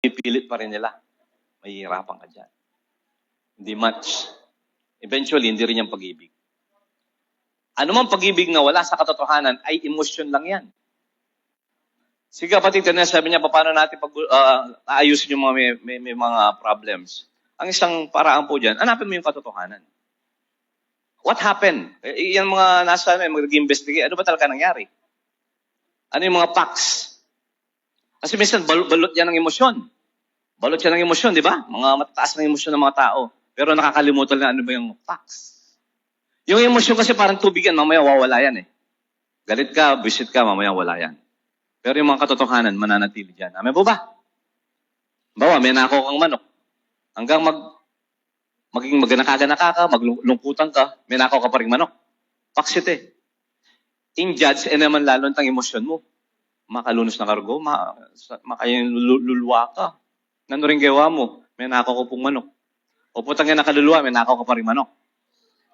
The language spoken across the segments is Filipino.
pipilit pa rin nila. Mahihirapan ka dyan. Hindi much. Eventually, hindi rin yung pag-ibig. Ano mang pag-ibig na wala sa katotohanan ay emosyon lang yan. Sige kapatid, kanina sabi niya, paano natin aayusin yung mga may mga problems. Ang isang paraan po dyan, hanapin mo yung katotohanan. What happened? Yung mga nasa mag-investigate, ano ba talaga nangyari? Ano yung mga facts? Kasi minsan, balot yan ng emosyon. Balot yan ng emosyon, di ba? Mga matataas ng emosyon ng mga tao. Pero nakakalimutan na ano ba yung facts. Yung emosyon kasi parang tubig yan, mamaya wawala yan eh. Galit ka, visit ka, mamaya wala yan. Pero yung mga katotohanan, mananatili dyan. Amen po ba? Bawa, may nako kang manok. Hanggang maging magnakaganaka ka, maglungkutan ka, may nakaw ka pa rin manok. Paksit eh. In judge, naman lalo ang emosyon mo. Makalunos na kargo, makayululwa ka. Nano rin gawa mo, may nakaw ko pong manok. O putang yan nakaluluwa, may nakaw ka pa rin manok.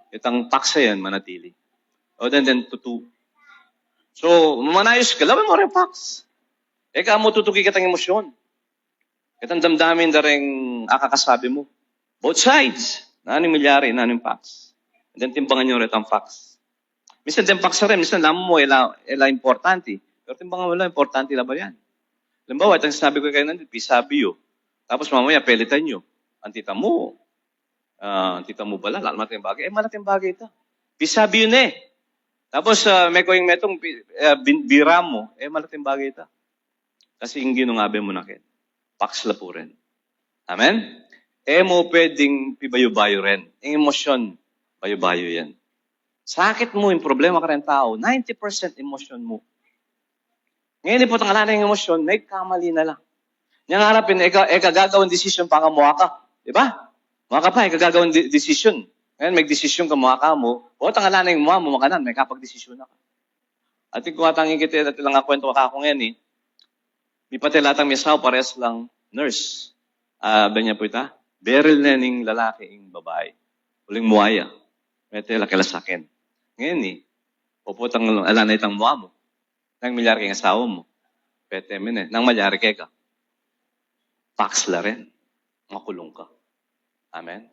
Itang paksa yan, manatili. O then tutu. So, manayos ka, laban mo rin paks. Eka mo tutuki kitang emosyon. Kitang damdamin na rin akakasabi mo. Both sides. Naning milyari, naning paks. And then timbangan nyo rin ang paks. Minsan din paks rin, minsan alam mo, ela importante. Pero timbangan mo lang, importante lang ba yan? Halimbawa, itang sinabi ko kayo nandito, pisabiyo. Tapos mamaya, pelitan nyo. Ang tita mo bala, malaking bagay. Malaking bagay ito. Pisabiyo na eh. Tapos, may koing metong bira mo, malaking bagay ito. Kasi yung ginungabi mo na kin. Paks la po rin. Amen? Mo pwedeng pibayo-bayo rin. Yung emosyon, bayo-bayo yan. Sakit mo yung problema ka rin tao, 90% emosyon mo. Ngayon, ipot ang alala ng emosyon, may kamali na lang. Niyang harapin, gagawin decision pa ka muha ka. Diba? Muha ka pa, gagawin decision. Ngayon, may decision ka muha ka mo, o ang alala ng muha mo, makanan, may kapag-decision na ka. At kung atangin kita, at lang kwento ka ako ngayon may patilatang misaw, parehas lang nurse. Banya po ita, beryl na ning lalaki ng babae. Uling muaya. May tila kila sa akin. Ngayon puputang alana itang muha mo. Nang milyari kang asawa mo. Pete nang malyari ka. Pax la rin. Makulong ka. Amen?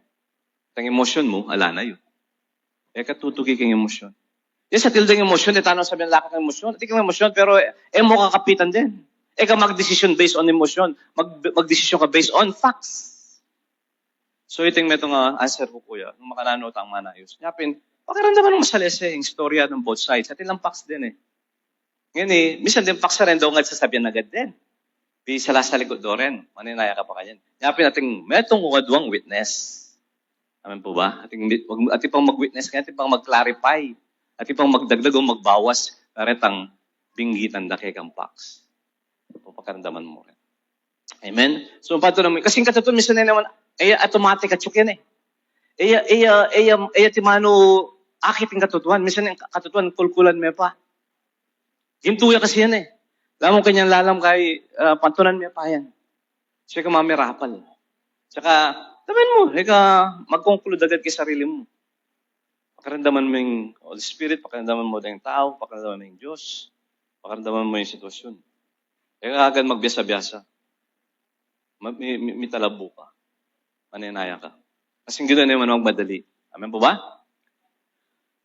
Ang emosyon mo, alana yun. Katutugi kang emosyon. Yes, sa tildang emosyon, tanong sabi ng laka ng emosyon. Ati kang emosyon, pero mo kakapitan din. Ka mag-decision based on emotion. Mag-decision ka based on facts. So, iting metong answer ko, kuya. Nung makanano tang manayos. Nyapin, pakiramdaman ng masalese yung storya ng both sides. At ilang facts din Ngayon minsan din facts rin daw nga sasabihan agad din. Sala sa likod do rin. Maninaya ka pa kanyan. Nyapin nating metong kukaduang witness. Amen po ba? Ating pang mag-witness kaya, ating pang mag-clarify. Ating pang magdagdag o magbawas. Karetang binggitan da kay kang facts. Pakiramdaman mo rin. Amen? So, pato naman. Kasi katotoo, minsan naman, automatic at chuk yan timano, akiting katutuan. Minsan yung katutuan, kulkulan may pa. Gintuya kasi yan Alam mo kanyang lalam kay pantunan may pa yan. Siya ka mamirapal. Tsaka, tamin mo, mag-conclude agad kay sarili mo. Pakiramdaman mo yung Holy Spirit, pakiramdaman mo yung tao, pakiramdaman mo yung Diyos, pakiramdaman mo yung sitwasyon. Agad magbiasa-biasa. May talabo ka. Maninaya ka. Kasi gano'n naman magmadali. Amen po ba?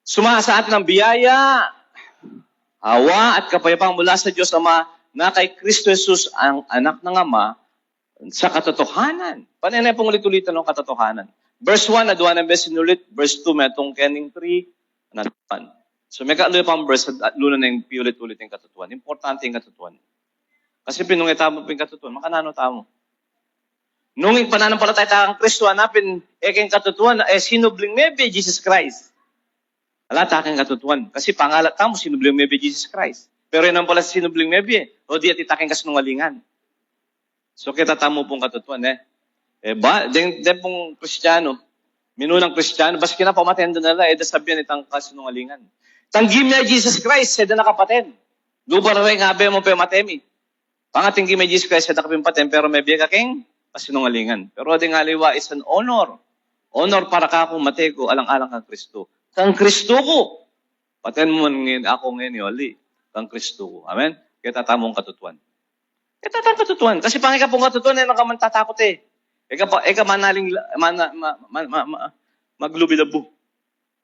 Sumasa sa atin ang biyaya, awa at kapayapang mula sa Diyos Ama na kay Kristo Jesus ang anak ng Ama sa katotohanan. Panay pong ulit-ulitan ng katotohanan. Verse 1, naduwa ng beses sinulit. Verse 2, metong kening 3, naduwan. So may kaaloy pang verse at luna na yung piulit-ulit yung katotohanan. Importante yung katotohanan. Kasi pinungita mo po yung katotohanan, makanano tamo. Nung pananampalataya tayo ang Kristo, hanapin, kayong katotohanan, sinubling maybe Jesus Christ. Wala takang katotohanan. Kasi pangalat tamo, sinubling maybe Jesus Christ. Pero yun ang pala sinubling maybe, o di at itaking kasinungalingan. So kita tamo pong katotohanan den pong Kristiyano, minunang Kristiyano, bas kinapamatayan doon nila, sabihan itang kasinungalingan. Tanggim niya Jesus Christ, seda nakapaten. Lubar rin nga mo pa matemi. Pangating may Jesus Christ, seda kapimpaten, pero may biya kaking kasinungalingan. Pero ading haliwa is an honor. Honor para ka kung mateko, alang-alang kang Kristo. Kang Kristo ko. Paten mo ngayon, ako ngayon, yoli. Kang Kristo ko. Amen? Kaya tatamong katutuan. Ito ang katutuan. Kasi pang ika pong katutuan, ay nakaman tatakot eh. Ika manaling, maglubilabu.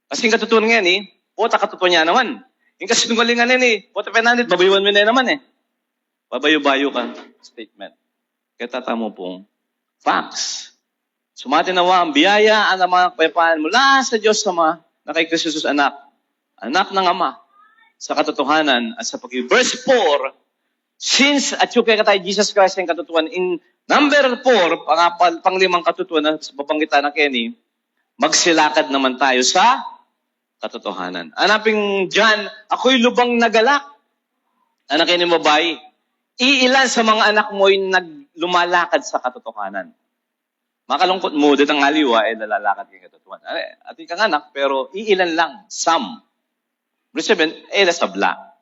Kasi yung katutuan nga eh, puta katutuan niya naman. Yung kasinungalingan yan eh, puta penanit, babayuan mo na naman eh. Babayo-bayo ka statement. Kaya tatamo pong facts. Sumatinawa ang biyaya ang mga kapayapaan mula sa Diyos Ama na kay Kristo Jesus anak. Anak ng Ama sa katotohanan at sa pag Verse 4, since at yung kaya tayo Jesus Christ ang katotohanan. In number 4, panglimang katotohanan sa babanggitan na Kenny, magsilakad naman tayo sa katotohanan. Hanapin dyan, ako'y lubang nagalak. Anak ni Mabay, iilan sa mga anak mo'y lumalakad sa katotohanan. Makalungkot mo, ditang aliwa, nalalakad kay katotohanan. At ikang anak, pero iilan lang, some. Verse 7, sabla.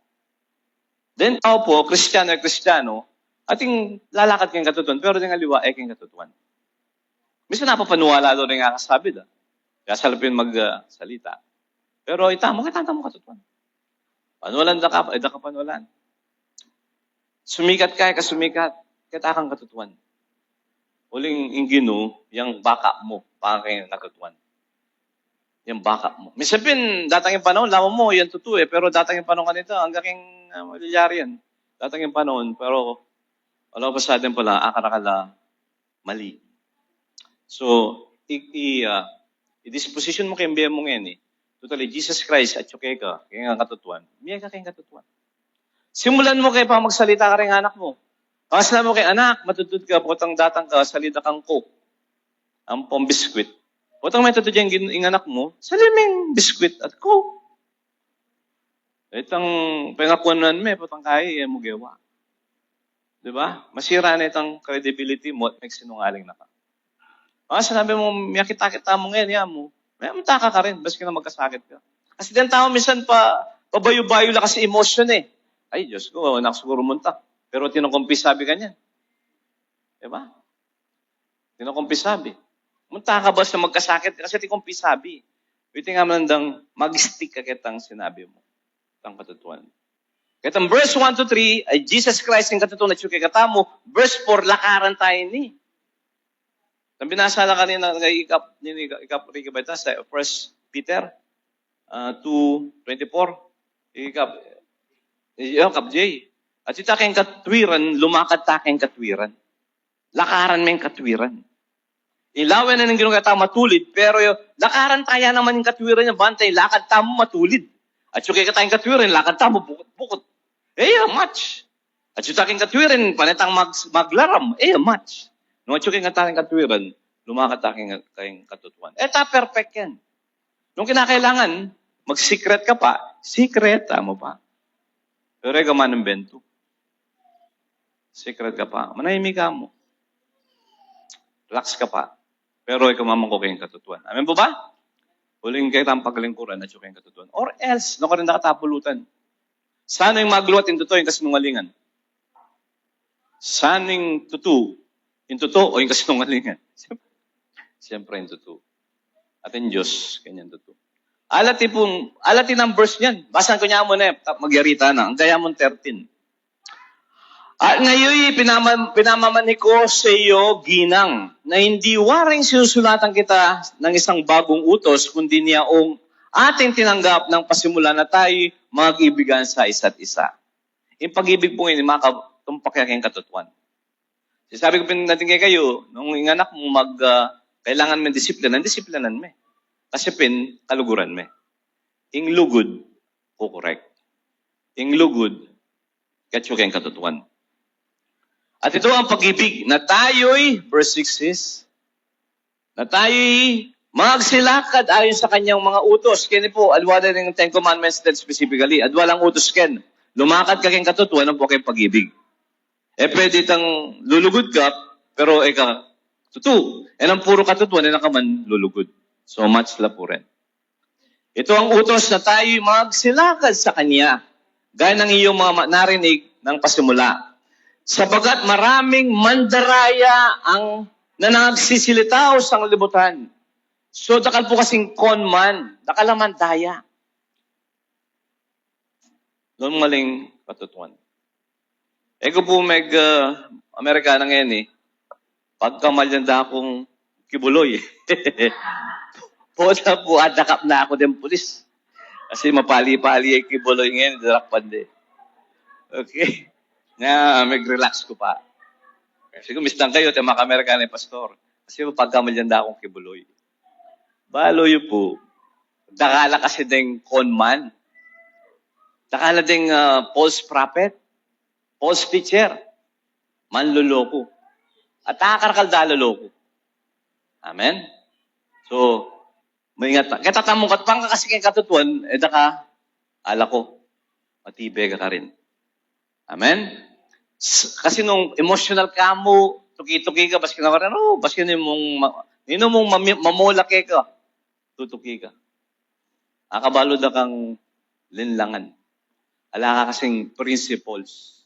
Then, tao po, Kristiyano, ating lalakad kayong katotohanan, pero ditang aliwa, kayong katotohanan. Minsan napapanuwala doon rin nga kasabi, kaya salapin magsalita. Pero itamo katotohanan. Panuwalan da ka panuwalan. Sumikat kaya kasumikat, kita kang katutuan. Uling ingino, yung baka mo, para kayo nakatuan. Yung baka mo. May sabihin, datang yung panahon, laman mo, yan totoo eh, pero datang yung panahon kanito, hanggang malyari yan. Datang yung panahon, pero wala pa sa atin pala, akarakala, mali. So, i-disposition mo kayong biya mo ngayon eh. Totally, Jesus Christ at yung kaya nga katutuan, biya ka kayong katutuan. Simulan mo kayo pa magsalita ka rin anak mo. Ang sinabi mo kay anak, matutod ka, putang datang ka, salita kang coke. Ang pong biskwit. Putang may tutod yung anak mo, saliming biskwit at coke. Itang pengakuanan mo, putang kaya, mo gawa. Diba? Masira na itang credibility mo at nagsinungaling na ka. Ang sinabi mo, kita mo ngayon, yan mo, may amtaka ka rin, baski na magkasakit ka. Kasi din tao, minsan pabayo-bayo lang kasi emotion eh. Ay, Diyos ko, siguro munta. Pero tinukumpis sabi ganyan. Diba? Tinukumpis sabi. Munta ka ba sa magkasakit? Kasi tinukumpis sabi. Witi nga manandang mag-stick ka kitang sinabi mo. Itang katutuan. Kitang verse 1 to 3, ay Jesus Christ yung katutuan at yung kikatamo. Verse 4, lakaran tayo ni. Ang binasa lang kanina kay Ikap Rikabeta sa 1 Peter 2:24. Kap J. At ita kayong katwiran, lumakad ta kayong katwiran. Lakaran may katwiran. Ilawan na ng ginugata matulid, pero lakaran tayo naman yung katwiran niya, bantay, lakad ta mo matulid. At yung kaya tayong katwiran, lakad ta mo bukot-bukot. Match. At yung kayong katwiran, panitang maglaram, match. Nung at yung kayong katwiran, lumakad ta kayong katutuan. Perfect yan. Nung kinakailangan, mag-secret ka pa, secret, tamo pa. Pero gaman ng bento. Secret ka pa. Manahimik ka mo. Relax ka pa. Pero ikaw mamang ko kayong katutuan. Amen po ba? Huling kayo tayong paglingkuran at yung kayong katutuan. Or else, no ka rin nakatapulutan. Sana yung magluwat yung totoo, yung kasinungalingan. Sana yung totoo o yung kasinungalingan. Siyempre yung totoo. At yung Diyos, kanyan totoo. Alatin ang verse niyan. Basahan ko niya mo na, magyarita na. Ang gaya mong 13. At ngayon, pinamamani ko sa iyo, ginang, na hindi waring sinusulatan kita ng isang bagong utos, kundi niyaong ating tinanggap ng pasimula na tayo mag-ibigan sa isa't isa. Yung pag-ibig po yun, makatumpak yung katutuan. Sabi ko natin kayo, nung yung anak mo kailangan mo disiplinan, disiplinan mo. Kasi kaluguran mo. Ing lugod, correct. Ing lugod, katyo kayong katutuan. At ito ang pag-ibig na tayo'y, verse 6 is, na tayo'y magsilakad ayon sa kanyang mga utos. Kaya po, alwala ng Ten Commandments that specifically. Adwalang utos ken. Lumakad ka kayong katutuan ng po kayong pag-ibig. Pwede itang lulugod ka, pero totoo. Ang puro katutuan, nakaman lulugod. So much la po rin. Ito ang utos na tayo'y magsilakad sa kanya. Gaya ng iyong mga narinig ng pasimula. Sabagat maraming mandaraya ang nanagsisilitaw sa libutan. So, dakal po kasing conman, dakal naman daya. Doon maling patutuan. Eko po Amerikana ngayon eh. Pagkamalyanda akong kibuloy eh. Puta po, adakap na ako din pulis. Kasi mapali-pali yung kibuloy ngayon, darakpan din. Okay. Mag-relax ko pa. Siguro mistan kayo, tema ka-Amerikana yung pastor. Kasi pagkamalyanda akong kibuloy. Baloy po. Dakala kasi ding conman. Dakala ding false prophet. False teacher. Manluloko. At nakakarakaldaloloko. Amen? So, maingat na. Kaya tatamong katpang ka kasi kay katutuan, daka, ala ko, matibay ka rin. Amen? Kasi nung emotional ka mo, tuki-tuki ka, baskin ka rin, baskin mong mamulaki ka, tutuki ka. Akabalo na kang linlangan. Ala ka kasing principles.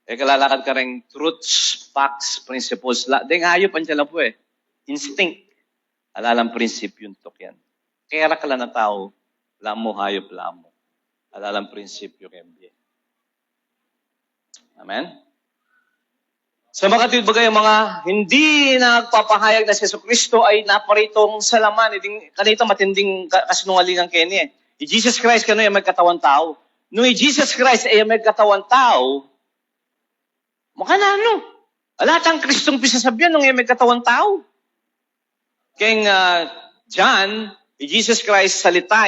Kalalakad ka rin truths, facts, principles. Dahil hayop ang tiyala po eh. Instinct. Alalang prinsipyo yun yan. Kaya rakala na tao, lamo, hayop, lamo. Alalang prinsipyo kembye. Amen? Sa mga kapatid bagay, mga hindi nagpapahayag na si Jesucristo ay naparitong sa laman. Kanito matinding kasinungalingan kanya eh. Jesus Christ kano ay magkatawan tao. Nung Jesus Christ ay magkatawan tao, maka na ano? Alatang Kristong pisasabihan nung may katawan tao. Kaya John, Jesus Christ salita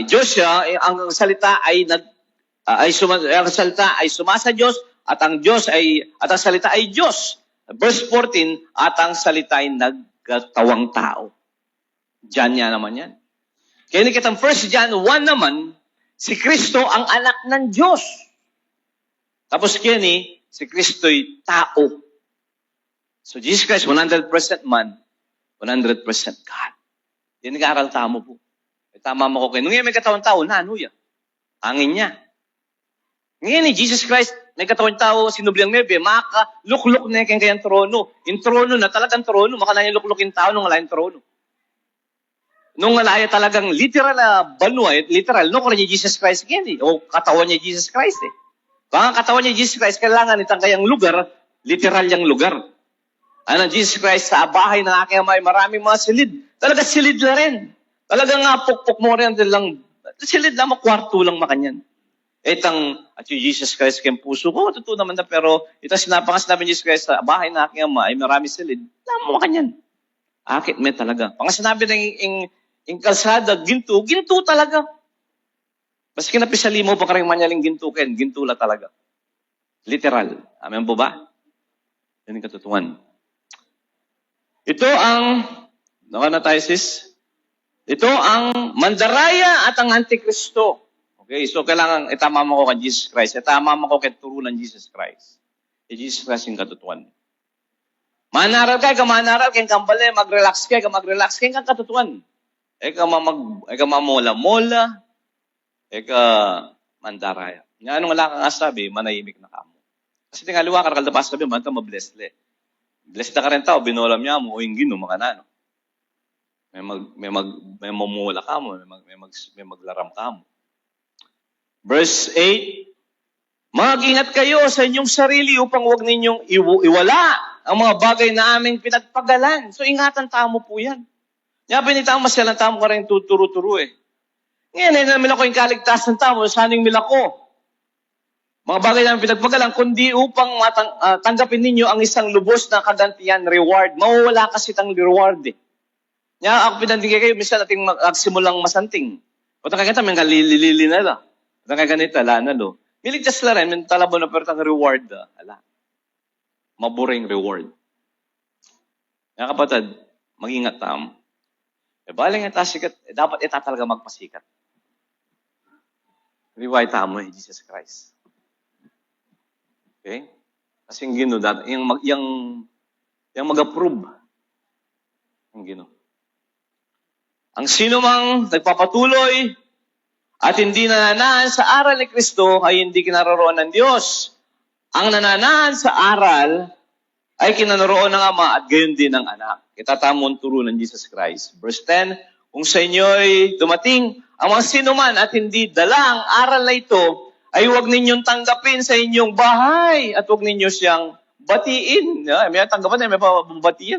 Diyos siya, ang salita ay ang salita ay sumasa Diyos at ang salita ay Diyos. Verse 14, at ang salita ay nagkatawang tao. John niya naman yan. Kaya nikitang 1 John 1 naman, si Kristo ang anak ng Diyos. Tapos kini, si Kristo'y tao. So Jesus Christ, 100% man, 100% God. Yan nag-aaral tamo po. Tama mo ko kayo. Nung may katawan tao, ano yan? Angin niya. Ngayon ni Jesus Christ, may katawan tao, sinubliang nebe, maka-lukluk na kayang trono. Yung trono na talagang trono, makalaya luklukin tao nung alayan trono. Nung alaya talagang literal na banwa, literal, no kung ni Jesus Christ yan o katawan niya Jesus Christ eh. Baka katawan niya Jesus Christ, kailangan itang kayang lugar, literal yung lugar. Ano, Jesus Christ, sa bahay ng aking amay, maraming mga silid. Talaga silid na rin. Talaga nga, pukpuk mo rin lang. Silid lang, kwarto lang makanyan. At yung Jesus Christ kayong puso ko, totoo naman na, pero sinabi ni Jesus Christ, sa bahay ng aking amay, maraming silid. Alam mo makanyan. Akit may talaga. Sinabi ng kalsada, ginto talaga. Maski napisali mo pa karing manyaling gintuken, gintula talaga. Literal. Amen po ba? Yan yung katutuan. Ito ang mandaraya at ang antikristo. Okay, so kailangan itama mo ko kay Jesus Christ. Itama mo ko kay turunan Jesus Christ. Jesus Christ yung katutuan. Manaral kay kambale, mag-relax kay kang katutuan. Mamola-mola, mandaraya. Nga anong wala kang asabi, manahimik na kamo. Kasi tingaliwa ka, kaldapas sabi, man ka mabless le. Bless na ka rin tao, binolam niya mo, o yung gino, makanano. May mamula ka mo, may maglaram ka mo. Verse 8, mag-ingat kayo sa inyong sarili upang huwag ninyong iwala ang mga bagay na aming pinagpagalan. So ingatan tamo po yan. Kaya pinitang masyalang tamo ka rin tuturo-turo eh. Ngayon, namin ako yung kaligtasan tamo, saning milako. Mga bagay namin pinagpagalan, kundi upang tanggapin ninyo ang isang lubos na kagantian, reward. Mawawala kasi itang reward eh. Kaya ako pinandigay kayo, minsan nating magsimulang masanting. O takagata, may kalilili na la. O takagganita, la na lo. Miligtas la rin, may talabo na pero tang reward. Ala. Maburing reward. Kaya kapatid, mag-ingat tamo. Baling itasikat, dapat talaga magpasikat. Riway tamo Jesus Christ. Okay? Kasi yung gino, yung mag-approve. Yung gino. Ang sino mang nagpapatuloy at hindi nananahan sa aral ni Kristo ay hindi kinaroroon ng Diyos. Ang nananahan sa aral ay kinaroroon ng Ama at gayon din ng Anak. Itatamon turo ng Jesus Christ. Verse 10, kung sa inyo'y dumating ang mga sinuman at hindi dala ang aral na ito ay huwag ninyong tanggapin sa inyong bahay at huwag ninyo siyang batiin. May tanggapin, may pababatiin.